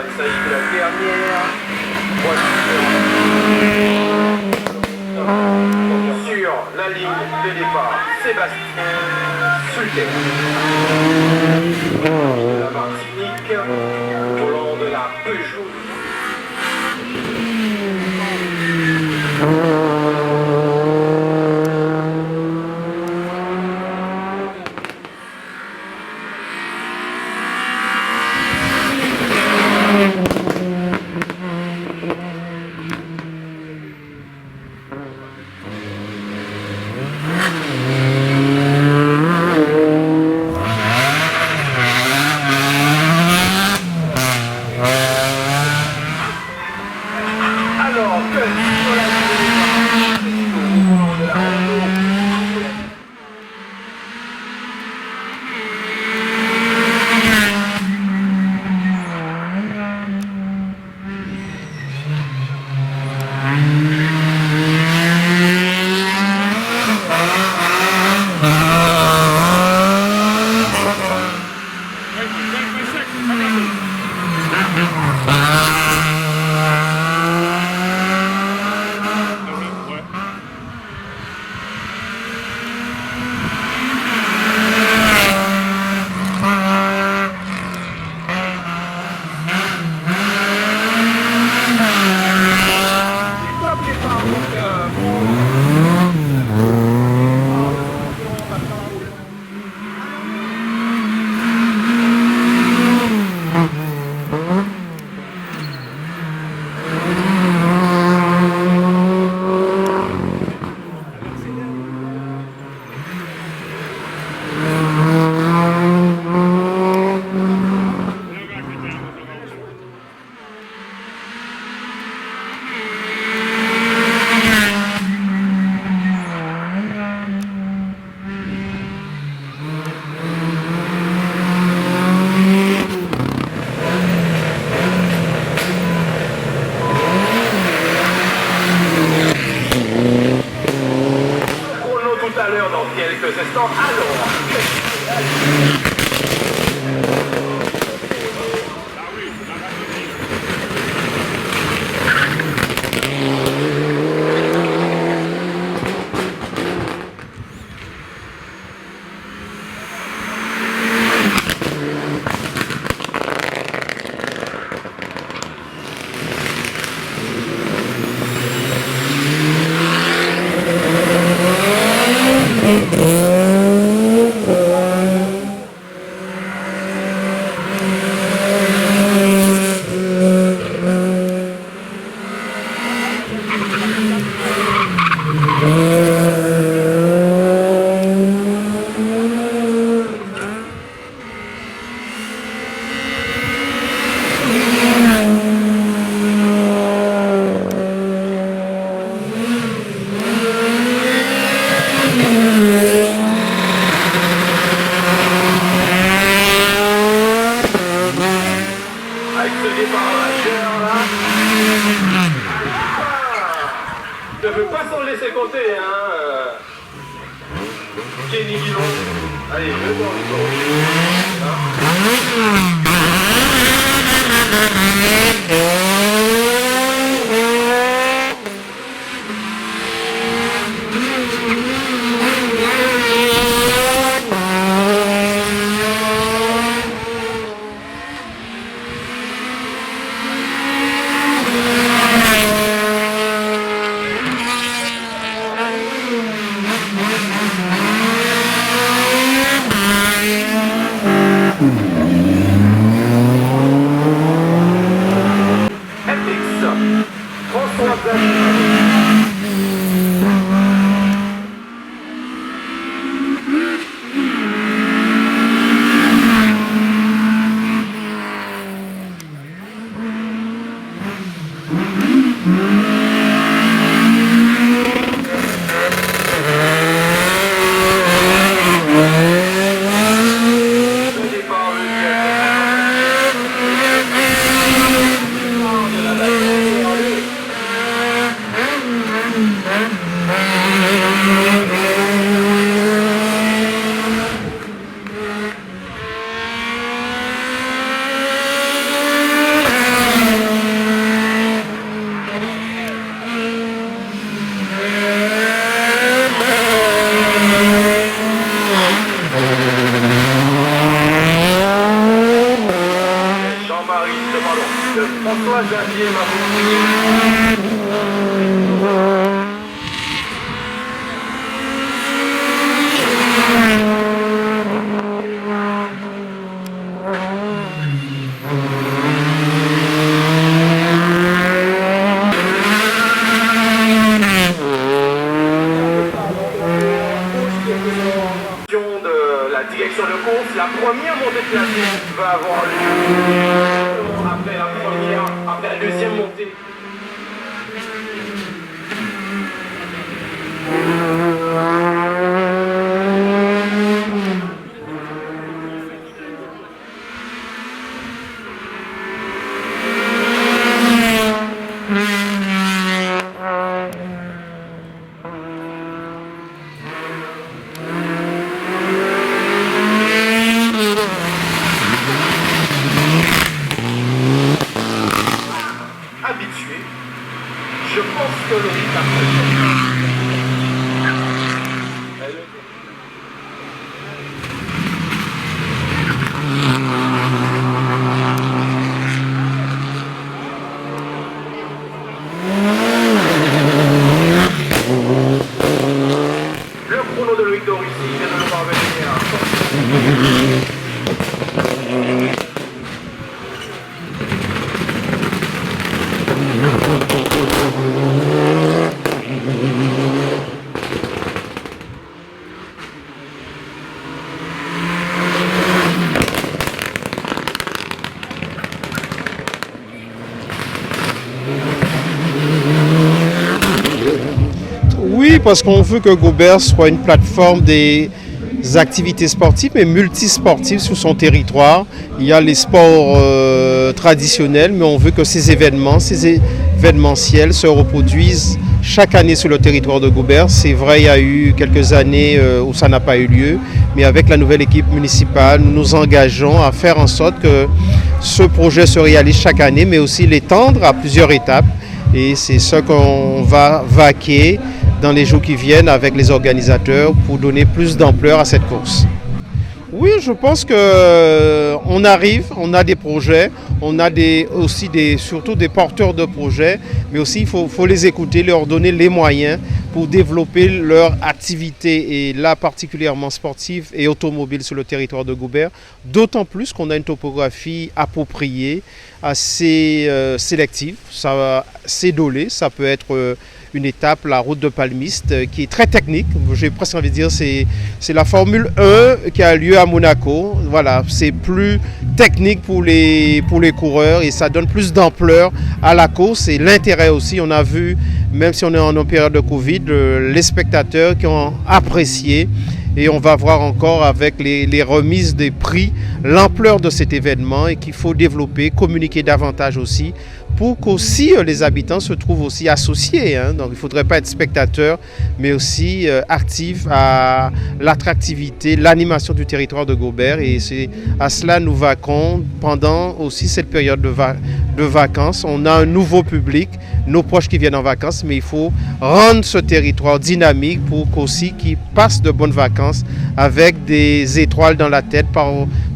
Il s'agit de la dernière voiture sur la ligne de départ. Sébastien Sulter de la Martinique au volant de la Peugeot. Alors que sur la ligne de départ, dans quelques instants. Alors, avec ce départ majeur là, je ne veux pas s'en laisser compter, hein. Kenny Guillon, allez, je vais voir le tour. janvier, ma famille. De la direction de course, la première montée de classement va avoir lieu après la deuxième montée. Habitué, je pense que le rythme le chrono de Loïc Dorussi vient de nous parvenir. Oui, parce qu'on veut que Gobert soit une plateforme des activités sportives et multisportives sur son territoire. Il y a les sports traditionnels, mais on veut que ces événementiels se reproduisent chaque année sur le territoire de Gobert. C'est vrai, il y a eu quelques années où ça n'a pas eu lieu, mais avec la nouvelle équipe municipale, nous nous engageons à faire en sorte que ce projet se réalise chaque année, mais aussi l'étendre à plusieurs étapes. Et c'est ce qu'on va vaquer dans les jours qui viennent avec les organisateurs pour donner plus d'ampleur à cette course. Oui, je pense qu'on arrive, on a des projets, on a surtout des porteurs de projets, mais aussi il faut les écouter, leur donner les moyens pour développer leur activité, et là particulièrement sportive et automobile sur le territoire de Gobert, d'autant plus qu'on a une topographie appropriée, assez sélective, c'est dolé, ça peut être une étape, la route de Palmiste, qui est très technique. J'ai presque envie de dire c'est la Formule 1 qui a lieu à Monaco. Voilà, c'est plus technique pour les coureurs et ça donne plus d'ampleur à la course et l'intérêt aussi. On a vu, même si on est en période de Covid, les spectateurs qui ont apprécié. Et on va voir encore avec les remises des prix l'ampleur de cet événement et qu'il faut développer, communiquer davantage aussi pour qu'aussi les habitants se trouvent aussi associés. Donc il ne faudrait pas être spectateur, mais aussi actif à l'attractivité, l'animation du territoire de Gobert. Et c'est à cela nous vaquons pendant aussi cette période de vacances. On a un nouveau public, nos proches qui viennent en vacances, mais il faut rendre ce territoire dynamique pour qu'aussi qu'ils passent de bonnes vacances avec des étoiles dans la tête par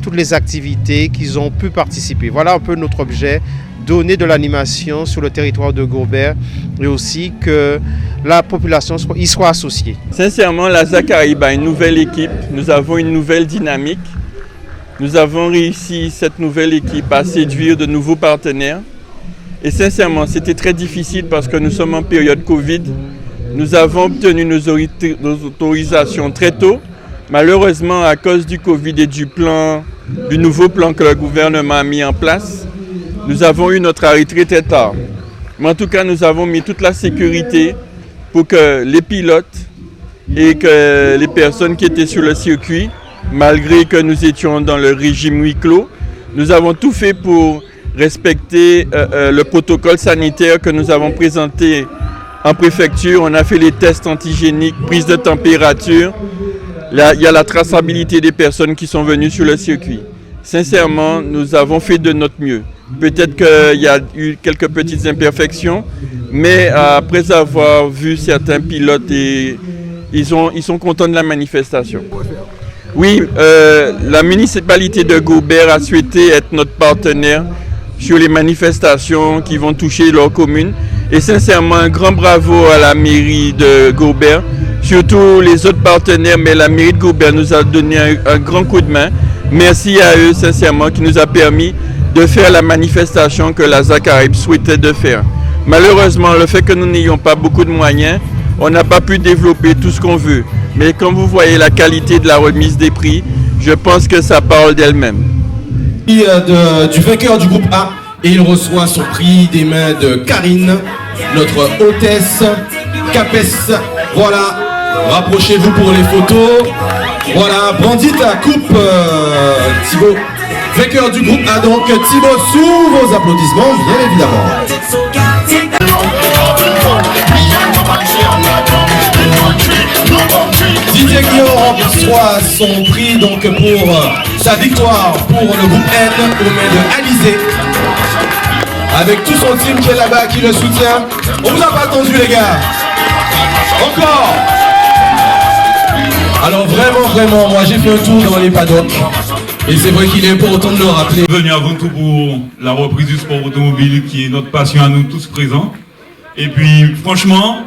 toutes les activités qu'ils ont pu participer. Voilà un peu notre objet, donner de l'animation sur le territoire de Gobert et aussi que la population y soit associée. Sincèrement, la Zacaribe a une nouvelle équipe, nous avons une nouvelle dynamique. Nous avons réussi, cette nouvelle équipe, à séduire de nouveaux partenaires. Et sincèrement, c'était très difficile parce que nous sommes en période Covid. Nous avons obtenu nos autorisations très tôt. Malheureusement, à cause du Covid et du nouveau plan que le gouvernement a mis en place, nous avons eu notre arrêt très tard. Mais en tout cas, nous avons mis toute la sécurité pour que les pilotes et que les personnes qui étaient sur le circuit, malgré que nous étions dans le régime huis clos, nous avons tout fait pour respecter le protocole sanitaire que nous avons présenté en préfecture. On a fait les tests antigéniques, prise de température. Là, il y a la traçabilité des personnes qui sont venues sur le circuit. Sincèrement, nous avons fait de notre mieux. Peut-être qu'il y a eu quelques petites imperfections, mais après avoir vu certains pilotes, ils sont contents de la manifestation. Oui, la municipalité de Gobert a souhaité être notre partenaire sur les manifestations qui vont toucher leur commune. Et sincèrement, un grand bravo à la mairie de Gobert, surtout les autres partenaires, mais la mairie de Gobert nous a donné un grand coup de main. Merci à eux, sincèrement, qui nous a permis de faire la manifestation que la Zacaraïbe souhaitait de faire. Malheureusement, le fait que nous n'ayons pas beaucoup de moyens, on n'a pas pu développer tout ce qu'on veut. Mais quand vous voyez la qualité de la remise des prix, je pense que ça parle d'elle-même. Du vainqueur du groupe A, et il reçoit son prix des mains de Karine, notre hôtesse Capes. Voilà, rapprochez-vous pour les photos. Voilà, brandit ta coupe Thibaut. Vainqueur du groupe A donc, Thibaut, sous vos applaudissements, bien évidemment. Didier Guillaume reçoit son prix donc pour sa victoire pour le groupe N aux mains de Alizé. Avec tout son team qui est là-bas, qui le soutient. On vous a pas attendu les gars. Encore. Alors vraiment, moi j'ai fait un tour dans les paddocks. Et c'est vrai qu'il est important de le rappeler. Venu avant tout pour la reprise du sport automobile qui est notre passion à nous tous présents. Et puis franchement,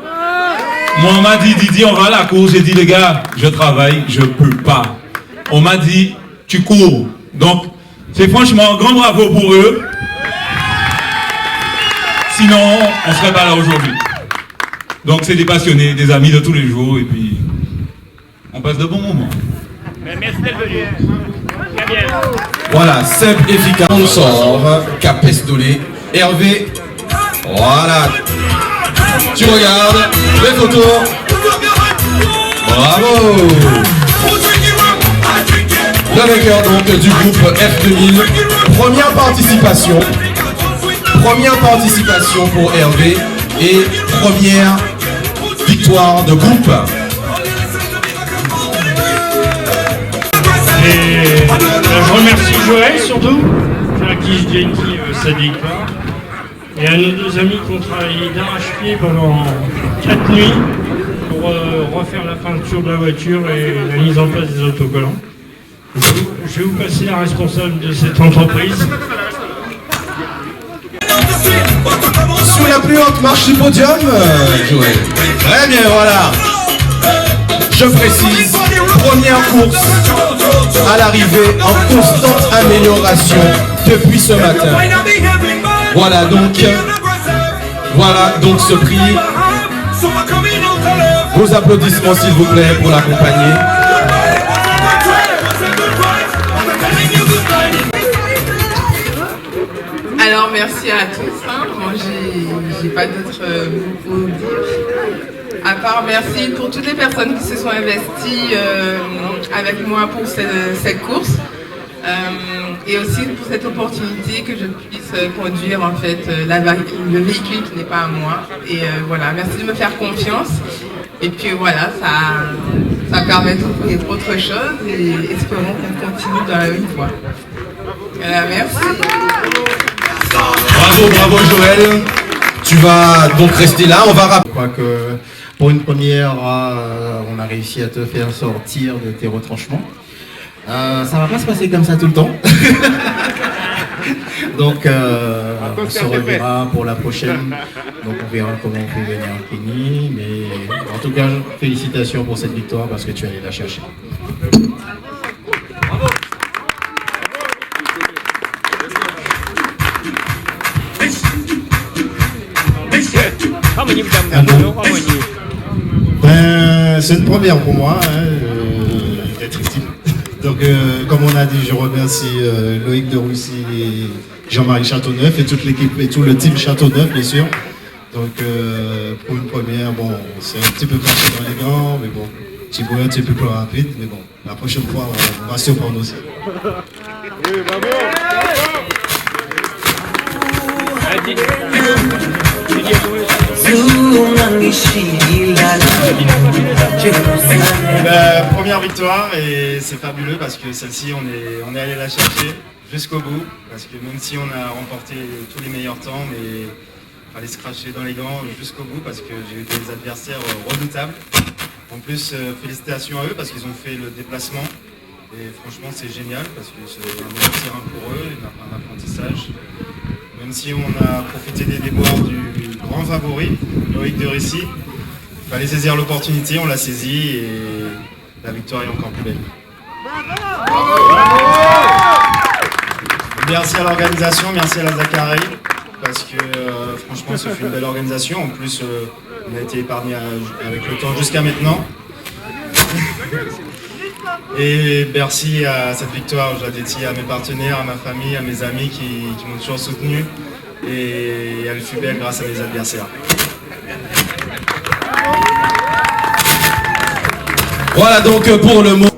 moi on m'a dit Didier on va à la course, j'ai dit les gars, je travaille, je peux pas. On m'a dit tu cours. Donc c'est franchement un grand bravo pour eux. Sinon on serait pas là aujourd'hui. Donc c'est des passionnés, des amis de tous les jours et puis on passe de bons moments. Merci d'être venu. Voilà, simple, efficace. On sort, Capes Dolé, Hervé. Voilà. Tu regardes, les photos. Bravo. Le vainqueur donc du groupe F2000. Première participation pour Hervé et première victoire de groupe. Et je remercie Joël surtout, à qui je dédie sa victoire, et à nos deux amis qui ont travaillé d'arrache-pied pendant 4 nuits pour refaire la peinture de la voiture et la mise en place des autocollants. Je vais vous passer la responsable de cette entreprise. Sur la plus haute marche du podium, Joël. Très bien, voilà. Je précise, première course à l'arrivée en constante amélioration depuis ce matin. Voilà donc ce prix. Vos applaudissements s'il vous plaît pour l'accompagner. Alors merci à tous, hein. Moi j'ai pas d'autres mots à dire. À part merci pour toutes les personnes qui se sont investies avec moi pour cette course. Et aussi pour cette opportunité que je puisse conduire en fait le véhicule qui n'est pas à moi. Et voilà, merci de me faire confiance. Et puis voilà, ça permet d'ouvrir autre chose et espérons qu'on continue dans la même voie. Voilà, merci. Bravo Joël. Tu vas donc rester là, on va rappeler. Je crois que pour une première, on a réussi à te faire sortir de tes retranchements. Ça va pas se passer comme ça tout le temps. Donc on se reverra pour la prochaine. Donc on verra comment on peut venir à Kenny. Mais en tout cas, félicitations pour cette victoire parce que tu allais la chercher. C'est une première pour moi d'être ici. Donc comme on a dit, je remercie Loïc de Roussy et Jean-Marie Châteauneuf et toute l'équipe et tout le team Châteauneuf bien sûr. Donc pour une première, bon, c'est un petit peu caché dans les gants, mais bon, Thibaut est un petit peu plus rapide, mais bon, la prochaine fois on va surprendre aussi. Oui, bravo. Première victoire et c'est fabuleux parce que celle-ci on est allé la chercher jusqu'au bout parce que même si on a remporté tous les meilleurs temps, mais il fallait se cracher dans les gants jusqu'au bout parce que j'ai eu des adversaires redoutables. En plus, félicitations à eux parce qu'ils ont fait le déplacement et franchement c'est génial parce que c'est un bon terrain pour eux, un apprentissage. même si on a profité des déboires du grand favori, Loïc de Rissy. Il fallait saisir l'opportunité, on l'a saisi et la victoire est encore plus belle. Merci à l'organisation, merci à la Zachary, parce que franchement ce fut une belle organisation. En plus, on a été épargné avec le temps jusqu'à maintenant. Et merci à cette victoire, je la dédie à mes partenaires, à ma famille, à mes amis qui m'ont toujours soutenu. Et elle fut belle grâce à mes adversaires. Voilà donc pour le mot.